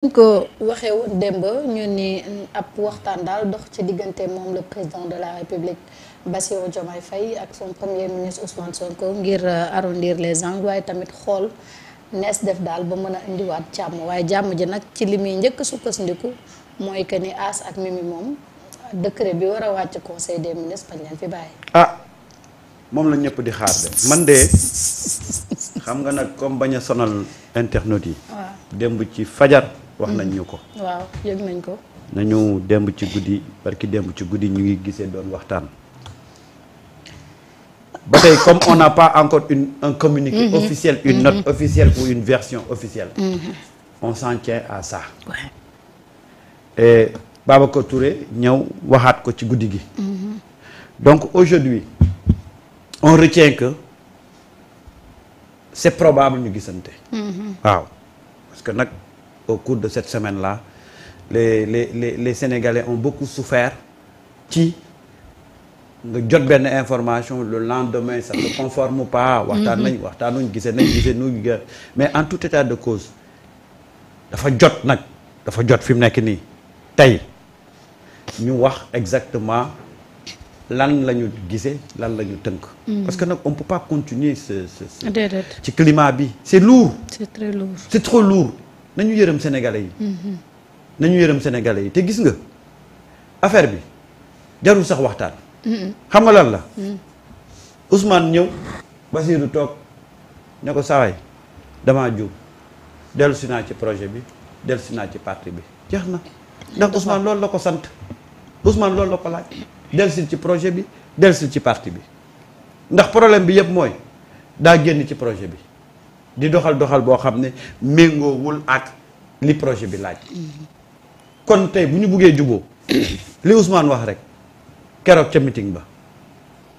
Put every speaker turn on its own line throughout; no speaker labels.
ñu ko waxee woon démb ñu ni ab waxtaan daal dox ci diggante moom le président de la République Bassirou Diomaye Faye ak son premier ministre Ousmane Sonko ngir arrondir les angles waaye tamit xool nees def daal ba mën a indiwaat jàmm waaye jàmm ji nag ci li muy njëkk sukkandiku mooy que ni As ak Mimi moom décret bi war a wàcc conseil des ministres bañ leen fi bàyyi.
ah moom la ñëpp di xaar de man de xam nga nag comme bañ a sonal internautes yi.
waaw
démb ci fajar. wax nañ ñu ko.
waaw yëg nañ ko.
nañu démb ci guddi barki démb ci guddi ñu ngi gisee doon waxtaan. ba tey comme on n'a pas encore un communiqué officiel, une note officielle ou une version officielle. On s'en tient à ça. Ouais. Et Babacar Touré ñëw waxaat ko ci guddi gi. Donc aujourd'hui on retient que c'est probable ñu gisante. waaw parce que nag au cours de cette semaine-là les Sénégalais ont beaucoup souffert ci nga jot benn information le lendemain ça ne conforme pas. waxtaanuñ gisee nu mais en tout état de cause dafa jot fi mu nekk nii tey ñu wax exactement lan la ñu gisee lan la ñu tënk. parce que nag on peut pas continuer ci climat bi c'est lourd.
c'est très lourd.
c'est trop lourd nañu yërëm sénégalais yi. nañu yërëm sénégalais yi te gis nga affaire bi jarul sax waxtaan. xam nga lan la. Ousmane ñëw Bassirou toog ne ko sawaay damaa juum dellusi naa ci projet bi dellusi naa ci parti bi jeex na. ndax Ousmane loolu la ko sant Ousmane loolu la ko laaj. dellusi ci projet bi dellusi ci parti bi ndax problème bi yëpp mooy daa génn ci projet bi di doxal boo xam ne méngoowul ak li projet bi laaj. kon tey bu ñu buggee juboo li Ousmane wax rek keroog ca meeting ba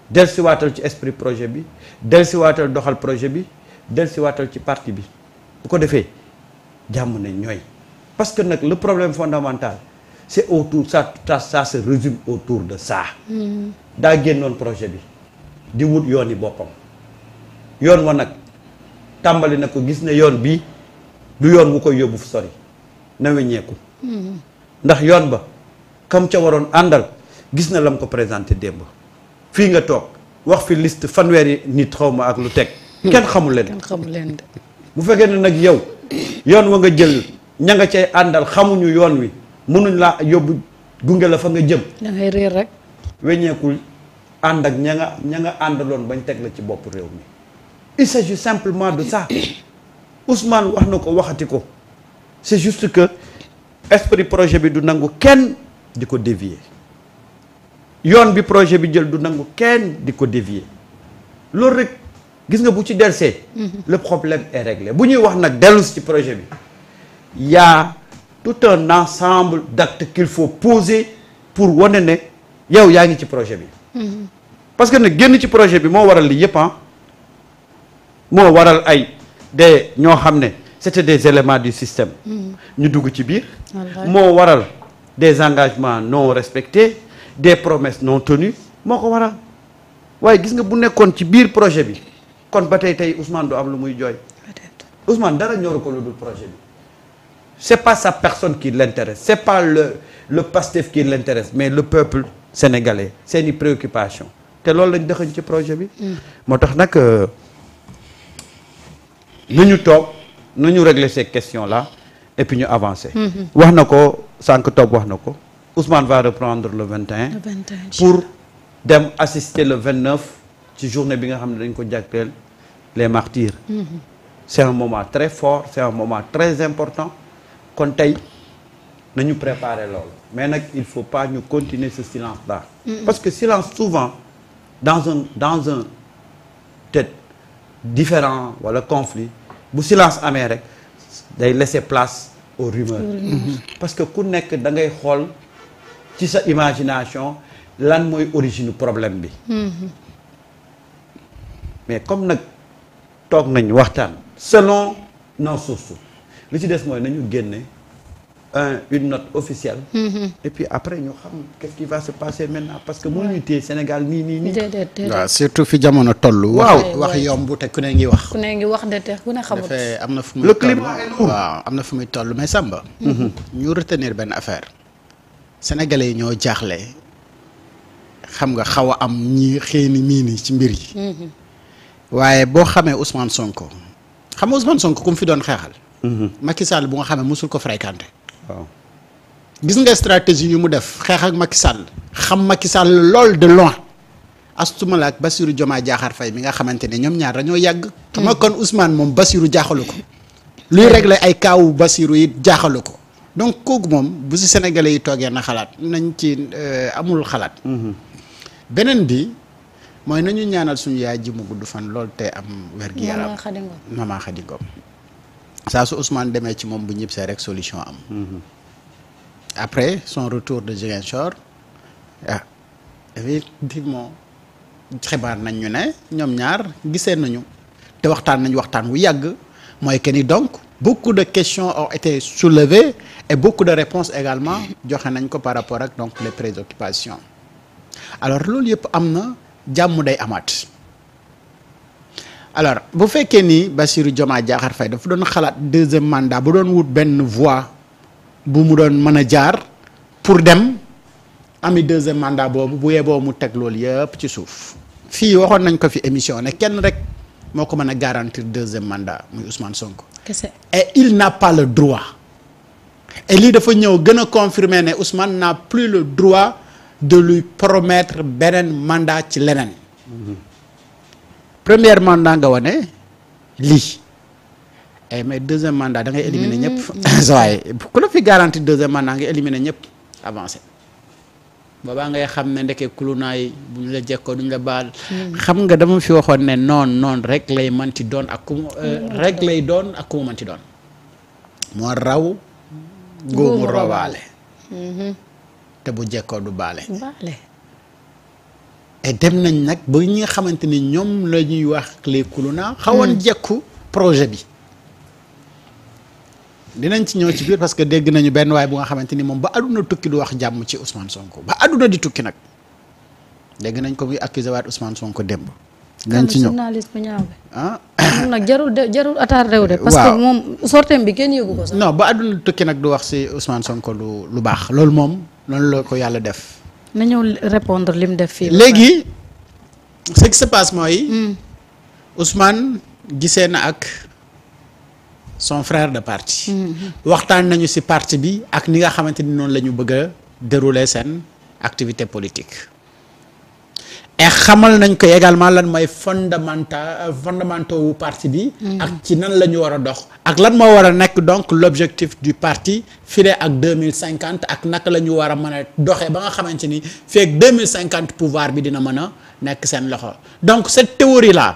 dellusiwaatal ci esprit projet bi dellusiwaatal doxal projet bi dellusiwaatal ci parti bi bu ko defee jàmm ne ñooy parce que nag le problème fondamental c'est autour ça se résume autour de ça. daa génnoon projet bi di wut yooni boppam yoon wa nag tàmbali na ko gis ne yoon bii du yoon wu koy yóbbu fu sori na weññeeku. ndax yoon ba kam ca waroon àndal gis na lam ko présenté démb fii nga toog wax fi liste fanweeri nit xaw ma ak lu teg. kenn xamul leen.
de.
bu fekkee ne nag yow yoon wa nga jël ña nga cay àndal xamuñu yoon wi mënuñ laa yóbbu gunge la fa nga jëm.
da ngay réer rek.
weññeekul ànd ak ña nga àndaloon bañ teg la ci bopp réew mi. il s'agit simplement de ça Ousmane wax na ko waxati ko c'est juste que esprit projet bi du nangu kenn di ko dévier yoon bi projet bi jël du nangu kenn di ko dévier loolu rek gis nga bu ci delsee le problème est réglé bu ñuy wax nag dellu ci projet bi y a tout un ensemble d'actes qu'il faut poser pour wane ne yow yaa ngi ci projet bi parce que nag génn ci projet bi moo waral li yëpp moo waral ay des ñoo xam ne c'était des éléments du système ñu dugg ci biir moo waral des engagements non respectés des promesses non tenues moo ko waral waaye gis nga bu nekkoon ci biir projet bi kon ba tey Ousmane du am lu muy jooy Ousmane dara ñoru ko lu dul projet bi c'est pas sa personne qui l'intéresse c'est pas le Pastef qui l'intéresse mais le peuple sénégalais seeni préoccupation te loolu lañ dëxañ ci projet bi moo tax nag nañu toog nañu régler ces questions là et puis ñu avancer wax na ko sànq toog wax na ko Ousmane va reprendre le 21 pour dem assister le 29 ci journée bi nga xam ne dañ ko jagleel les martyrs c'est un moment très fort c'est un moment très important kon tey nañu préparer loolu mais nag il faut pas ñu continuer ce silence là parce que silence souvent dans un peut-être différent wala conflit bu silence amee rek day laisser place aux rumeurs parce que ku nekk da ngay xool ci sa imagination lan mooy origine problème bi mais comme nag toog nañ waxtaan selon nos sources li ci des mooy nañu génne une note officielle. Et puis après ñu xam qu'est-ce qui va se passer maintenant parce que mënuñu téye Sénégal nii.
waaw surtout fi jamono toll.
waaw
wax yomb te ku ne ngi wax.
ku ne ngi wax de te ku ne xamul.
dafay am na fu muy
le
toll
climat est lourd.
waaw am na fu muy toll mais Samba. ñu retenir benn affaire. Sénégalais yi ñoo jaaxle xam nga xaw a am ñi xëy ni mii ni ci mbir yi. waaye boo xamee Ousmane Sonko xam nga Ousmane Sonko ku mu fi doon xeexal. Macky Sall bu nga xamee musul ko fréquenté.
waaw
gis nga stratégie yu mu def xeex ak Macky Sall xam Macky Sall lool de loin astumala ak Bassirou Diomaye Diakhar Faye mi nga xamante ne ñoom ñaar dañoo yàgg. xam nga kon Ousmane moom Bassirou jaaxalu ko. luy régler ay kaawu Bassirou yi jaaxalu ko donc kooku moom bu si Sénégalais yi toogee na xalaat nañ ci amul xalaat. beneen bi mooy nañu ñaanal suñu yaay ji mu gudd fan lool te am wér-gu-yaram Mama Khady Ngom saa su Ousmane demee ci moom bu ñibbisee rek solution am. Après son retour de Ziguinchor effectivement xibaar nañ ñu ne ñoom ñaar gisee nañu te waxtaan wu yàgg mooy que ni donc beaucoup de questions ont été soulevées et beaucoup de réponses également joxe nañ ko par rapport ak donc les préoccupations alors loolu yëpp am na jàmm day amaat alors bu fekkee ni Bassirou Diomaye Diakhar Faye dafa doon xalaat deuxième mandat bu doon wut benn voie bu mu doon mën a jaar pour dem ami deuxième mandat boobu bu yeboo mu teg loolu yëpp ci suuf fii waxoon nañ ko fi émission ne kenn rek moo ko mën a garantir deuxième mandat muy Ousmane Sonko. Et il n'a pas le droit et lii dafa ñëw gën a confirmer ne Ousmane n'a plus le droit de lui promettre beneen mandat ci leneen. Premier mandat nga wane lii. Mais deuxième mandat da ngay éliminer ñëpp. waaye ku la fi garantie deuxième mandat nga éliminer ñëpp avancé boobaa ngay xam ne ndeke kulunaay bu ñu la jekkoo duñ la baal. xam nga dama fi waxoon ne noon rek lay manti doon ak ku mu rek lay doon ak ku mu manti doon. moo raw. góomu robaale. te bu jekkoo du baale. et dem nañ nag ba ñi nga xamante ni ñoom la ñuy wax les kuluna. xawoon jekku projet bi. dinañ ci ñëw ci biir parce que dégg nañu benn waay bu nga xamante ni moom ba àdduna tukki du wax jàmm ci Ousmane Sonko ba àdduna di tukki nag dégg nañ ko muy accusé waat Ousmane Sonko démb. dinañ ci ñëw
journaliste bu ñaaw bi. moom nag jarul attardé wu de. parce que moom sorteem bi kenn yëgu ko sax. non
ba àdduna di tukki nag du wax si Ousmane Sonko lu baax loolu moom loolu la ko yàlla def.
na ñëw répondre lim def fii.
léegi ce qui se passe mooy. Ousmane gisee na ak. son frère de parti. waxtaan nañu ci parti bi ak ni nga xamante ni noonu la ñu bëgg a dérouler seen activité politique. et xamal nañ ko également lan mooy fondamentaux wu parti bi. ak ci nan la ñu war a dox. ak lan moo war a nekk donc l'objectif du parti file ak 2050 ak naka la ñu war a mën a doxee ba nga xamante ni fii ak 2050 pouvoir bi dina mën a nekk seen loxo donc cette théorie là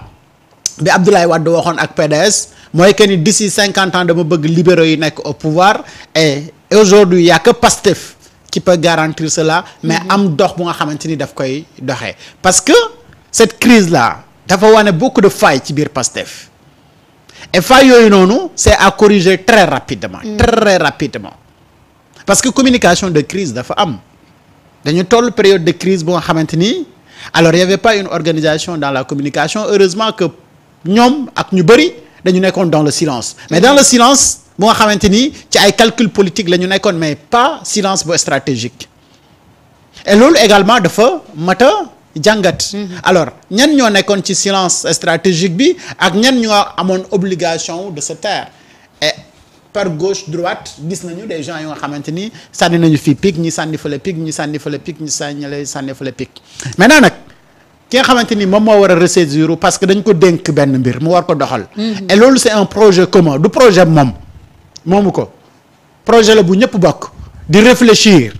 bi Abdoulaye Wade waxoon ak PDS. mooy que ni d'ici 50 ans dama bëgg libéraux yi nekk au pouvoir et aujourd'hui y a que Pastef qui peut garantir cela mais am dox bu nga xamante ni daf koy doxee parce que cette crise là dafa wane beaucoup de failles ci biir Pastef et failles yooyu noonu c'est à corriger très rapidement parce que communication de crise dafa am dañu toll période de crise bu nga xamante ni alors il y avait pas une organisation dans la communication heureusement que ñoom ak ñu bëri dañu nekkoon dans le silence mais dans le silence bu nga xamante ni ci ay calcul politique la ñu nekkoon mais pas silence bu stratégique et loolu également dafa mat a jàngat alors ñan ñoo nekkoon ci silence stratégique bi ak ñan ñoo amoon obligation de se taire et par gauche droite gis nañu des gens yu nga xamante ni sànni nañu fii pic ñi sànni fële pic ñi sànni fële pic ñi sànni fële pic maintenant nag ki nga xamante ni moom moo war a ressaisir parce que dañ ko dénk benn mbir mu war ko doxal. et loolu c'est un projet commun du projet moomu ko projet la bu ñëpp bokk di réfléchir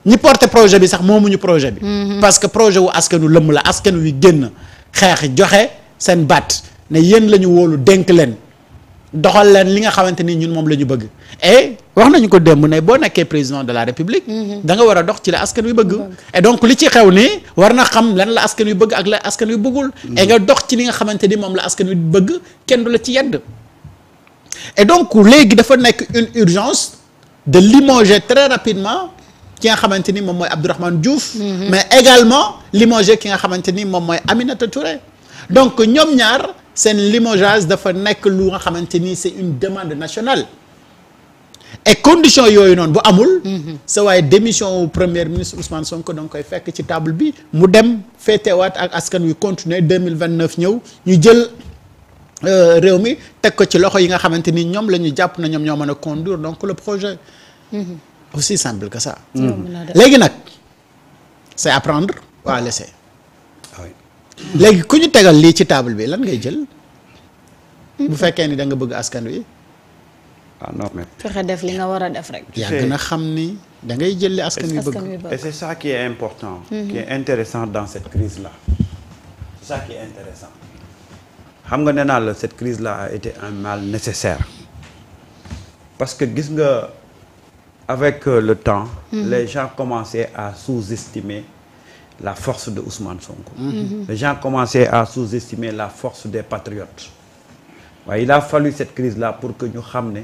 ñi porter projet bi sax moomuñu projet bi. parce que projet wu askanu lëmm la askan wi génn xeex joxe seen baat ne yéen la ñu wóolu dénk leen doxal leen li nga xamante ni ñun moom la ñu bëgg et wax nañu ko démb ne boo nekkee président de la république da nga war a dox ci la askan wi bëgg et donc li ci xew nii war na xam lan la askan wi bëgg ak la askan wi bëggul et nga dox ci li nga xamante ni moom la askan wi bëgg kenn du la ci yedd et donc léegi dafa nekk une urgence de limoger très rapidement ki nga xamante ni moom mooy Abdourahmane Diouf. mais également limoger ki nga xamante ni moom mooy Aminata Touré. donc ñoom ñaar seen limogeage dafa nekk lu nga xamante ni c'est une demande nationale. et condition yooyu noonu bu amul. sa waaye démission au premier ministre Ousmane Sonko da nga koy fekk ci table bi mu dem féetewaat ak askan wi continuer 2029 ñëw ñu jël réew mi teg ko ci loxo yi nga xamante ni ñoom la ñu jàpp na ñoom ñoo mën a conduire donc le projet. aussi simple que ça. léegi nag c'est à prendre ou à laisser. léegi ku ñu tegal lii ci table bi lan ngay jël. bu fekkee ni da nga bëgg askan wi.
ah non mais.
fexe def li nga war a def rek.
yaa gën a xam ni da ngay jël li askan wi bëgg.
et c'est ça qui est important. qui est intéressant dans cette crise là. c'est ça qui est intéressant. xam nga nee naa la cette crise là a été un mal nécessaire. parce que gis nga avec le temps. les gens commençaient à sous-estimer la force de Ousmane Sonko. Les gens commençaient à sous-estimer la force des patriotes. waaye il a fallu cette crise là pour que ñu xam ne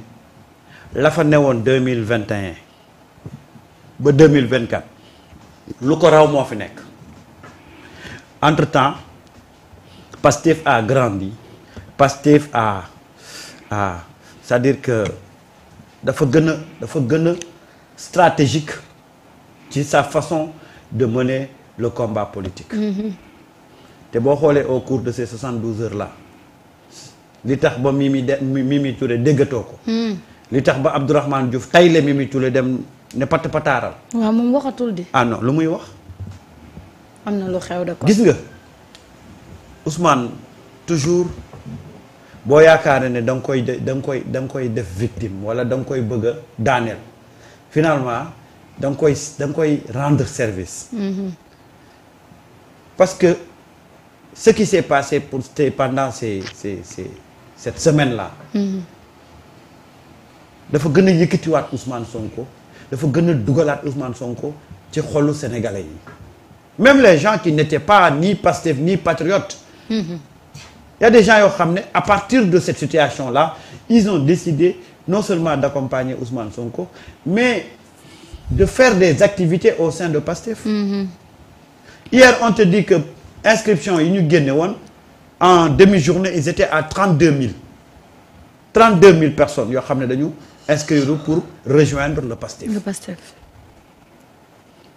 la fa newoon 2021 ba 2024 lu ko raw moo fi nekk. entre-temps Pastef a grandi. Pastef a c'est-à-dire que dafa gën a stratégique ci sa façon de mener le combat politique. te boo xoolee au cours de ces 72 heures là li tax ba Mimi Touré déggatoo ko. li tax ba Abdourahmane Diouf tay la Mimi Touré dem ne pat pataaral.
waaw moom waxatul di.
ah non lu muy wax.
am na lu xew de ko.
gis nga Ousmane toujours boo yaakaar ne da nga koy def victime wala da nga koy bëgg a daaneel finalement da nga koy rendre service. parce que ce qui s'est passé pendant cette semaine là. dafa gën a yëkkatiwaat Ousmane Sonko dafa gën a dugalaat Ousmane Sonko ci xolu sénégalais yi. même les gens qui n'étaient pas ni Pastef ni patriotes. Il y a des gens yoo xam ne à partir de cette situation là ils ont décidé non seulement d'accompagner Ousmane Sonko mais de faire des activités au sein de Pastef. Hier on te dit que inscription yi ñu génne woon en demi-journée ils étaient à 32 000 personnes yoo xam ne dañu inscrire pour rejoindre le Pastef.
le Pastef.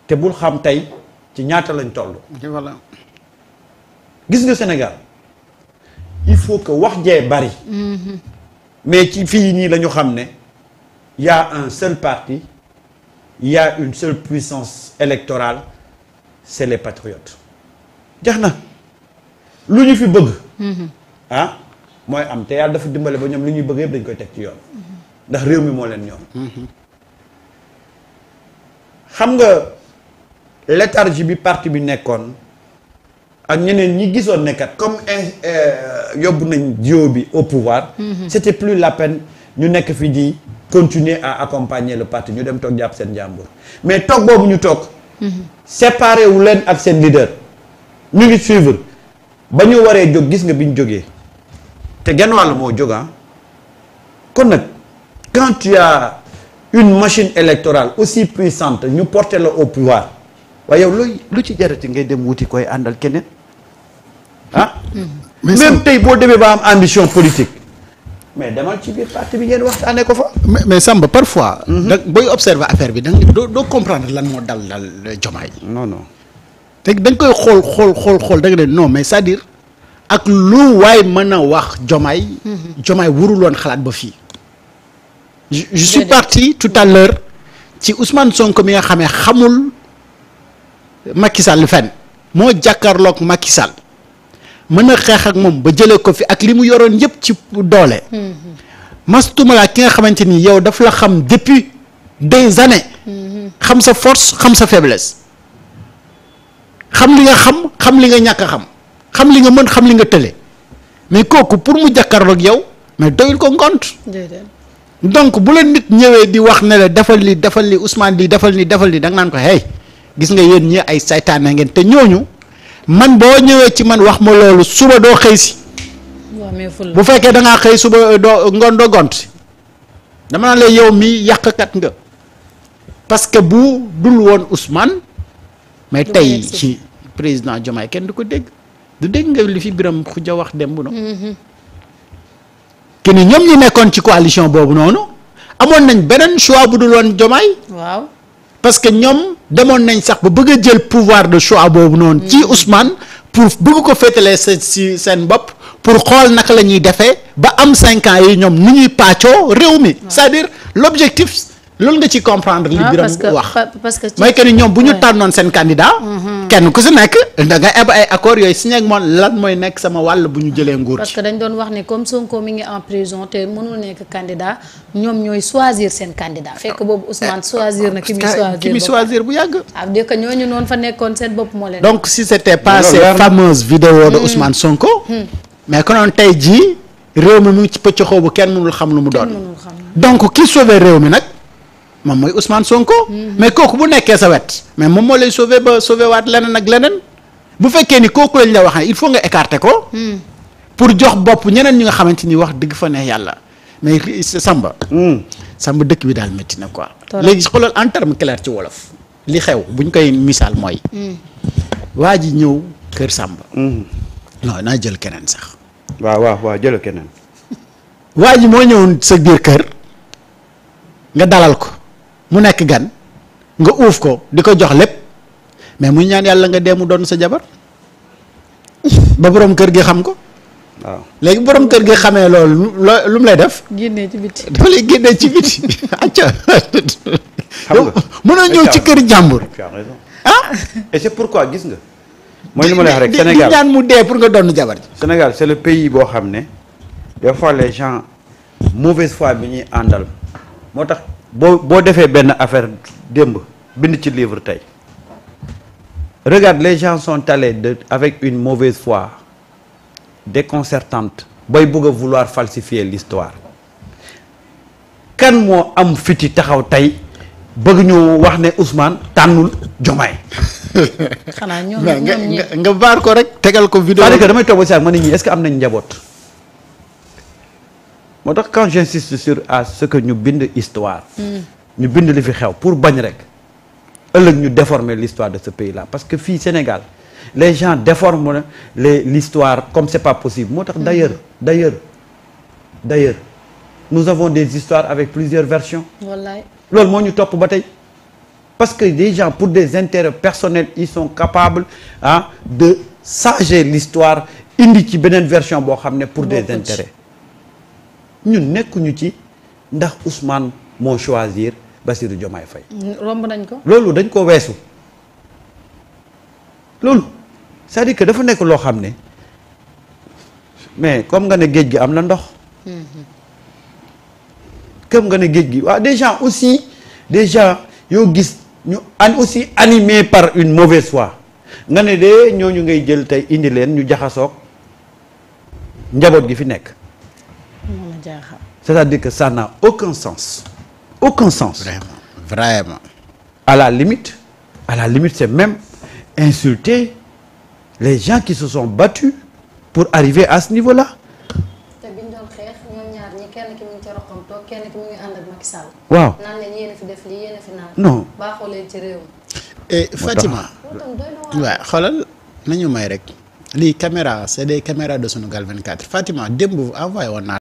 te bul xam tey ci ñaata lañ toll.
voilà.
gis nga Sénégal il faut que wax jee bari. mais ci fii nii la ñu xam ne y a un seul parti y a une seule puissance électorale c'est les patriotes. jax na lu ñu fi bëgg. ah mooy am te yàlla dafa dimbale ba ñoom li ñuy bëgg yëpp dañ koy teg ci yoon. ndax réew mi moo leen ñoom. xam nga léthargie bi parti bi nekkoon ak ñeneen ñi gisoon nekkat comme yóbbu nañ jiw bi au pouvoir. c'était plus la peine ñu nekk fi di continuer à accompagner le parti ñu dem toog jàpp seen jàmbur mais toog boobu ñu toog. séparé wu leen ak seen leader. ñu ngi suivre ba ñu waree jóg gis nga bi ñu jógee te genn wàll moo jóg kon nag quand tu as une machine électorale aussi puissante ñu porter la au pouvoir waaye yow lu ci jarati ngay dem wuti koy àndal keneen ah. même tey boo demee ba am ambition politique mais demal ci biir parti bi ngeen waxtaanee ko fa.
mais Samba parfois. da booy observer affaire bi doo comprendre lan moo dal Diomaye.
non.
te dañ koy xool da nga ne non mais c'est-à-dire ak lu waay mën a wax Diomaye. Diomaye warul woon xalaat ba fii. je suis parti tout à l'heure ci Ousmane Sonko mi nga xamee xamul Macky Sall fenn moo jàkkaarloog Macky Sall mën a xeex ak moom ba jëlee ko fi ak li mu yoroon yëpp ci doole. mastumala ki nga xamante ni yow daf la xam depuis des années. xam sa force xam sa faiblesse. xam li nga xam li nga ñàkk a xam li nga mën xam li nga tële mais kooku pour mu jàkkaarloog yow mais doyul ko ngont. donc bu la nit ñëwee di wax ne la defal li Ousmane di defal ni da nga naan ko hey gis nga yéen ñi ay saytaane ngeen te ñooñu man boo ñëwee ci man wax ma loolu suba doo xëy si. bu fekkee da ngaa xëy suba doo ngoon doo gont dama naan la yow mii yàqkat nga parce que bu dul woon Ousmane mais
Du
tey
ko yegsi.
ci président Diomaye kenn du ko dégg du dégg nga li fi Biram Khoudia wax démb noonu que ni ñoom ñi nekkoon ci coalition boobu noonu amoon nañ beneen choix bu dul woon Diomaye
waaw
parce que ñoom demoon nañ sax ba bëgg a jël pouvoir de choix boobu noonu ci Ousmane pour bëgg ko féetalee si seen bopp pour xool naka la ñuy defee ba am 5 ans yi ñoom nu ñuy pàccoo réew mi c'est-à-dire l'objectif loolu nga ci comprendre li Biram wax
parce que
mooy que ni ñoom bu ñu
Ouais.
tànnoon seen candidat kenn ku si nekk da nga eb ay accords yooyu signé ak moom lan mooy nekk sama wàll bu ñu jëlee nguur
parce
ci
que dañ doon wax ni comme Sonko mi ngi en prison te mënul nekk candidat ñoom ñooy choisir seen candidat fekk boobu Ousmane choisir na ki muy
choisir bu yàgg
ah dire que ñooñu noonu fa nekkoon seen bopp moo leen.
donc si c'était pas
loolu
ces
leer na.
fameuses vidéos de Ousmane Sonko mais konoon tey jii réew mi mu ngi ci pëccoxoo bu kenn mënul xam lu mu doon
mënul xam.
donc ki sauver réew mi nag moom mooy Ousmane Sonko mais kooku bu nekkee sa wet mais moom moo lay sauver ba sauver waat leneen ak leneen bu fekkee ni kooku lañ la wax il faut nga écarter ko pour jox bopp ñeneen ñi nga xamante ni wax dëgg fa neex yàlla mais Samba Samba dëkk bi daal métti na quoi
Torop.
léegi xoolal en terme clair ci wolof li xew buñ koy misaal mooy waa ji ñëw kër Samba non naa jël keneen sax
waaw jël keneen.
waa ji moo ñëw sa biir kër nga dalal ko mu nekk gan nga uuf ko di ko jox lépp mais muy ñaan yàlla nga dee mu doon sa jabar ba borom kër gi xam ko
waaw
léegi borom kër gi xamee loolu lu mu lay def
génnee ci biti.
dafa lay génnee ci biti acca
xam nga
mënoo ñëw ci kër jàmbur
tu as raison.
ah
et c'est pourquoi gis nga. mooy li ma lay wax rek
di
Sénégal
ñaan mu dee pour nga doon jabar ji
Sénégal c'est le pays boo xam ne des fois les gens mauvaise foi bi ñuy àndal moo tax boo defee benn affaire démb bind ci livre tey regarde les gens sont allés avec une mauvaise foi déconcertante bay bëgg a vouloir falsifier l'histoire kan moo am fiti taxaw tey bëgg ñu wax ne Ousmane tànnul Diomaye
xanaa ñoom
mais
ñoom ñi
nga baar ko rek tegal ko vidéo
c'est-à-dire que damay toog ba si ak ma ne ñii est-ce que am nañ njaboot moo tax quand j'insiste sur à ce que ñu bind histoire ñu bind li fi xew pour bañ rek ëllëg ñu déformer l'histoire de ce pays-là parce que fii Sénégal les gens déforment l'histoire comme c'est pas possible moo tax d'ailleurs nous avons des histoires avec plusieurs versions
wallaay
loolu moo ñu topp ba tey parce que des gens pour des intérêts personnels ils sont capables de changer l'histoire indi ci beneen version boo xam ne pour des
Bokku ci.
intérêts ñun nekkuñu ci ndax Ousmane moo choisir Bassirou Diomaye Faye
romb nañ ko.
loolu dañ ko weesu loolu c'est-à-dire que dafa nekk loo xam ne mais comme nga ne géej gi am na ndox comme nga ne géej gi waaw des gens aussi des gens yoo gis ñu aussi animés par une mauvaise foi nga ne de ñooñu ngay jël tey indi leen ñu jaxasoog njaboot gi fi nekk
moo ma jaaxal.
c'est-à-dire que ça n'a aucun sens
vraiment
à la limite c'est même insulter les gens qui se sont battus pour arriver à ce niveau-là
te biñ doon xeex ñoom ñaar ñi kenn ki mu ngi ci roqam toog kenn ki mu ngi ànd ak Macky Sall.
waaw
naan leen yéen a fi def lii yéen a fi naan.
non
baaxoo leen ci réew mi.
et Fatima
loolu tam doy na waar.
waaw xoolal nañu may rek lii caméra c'est des caméras de Sunugal 24 Fatima démb envoyé woon naa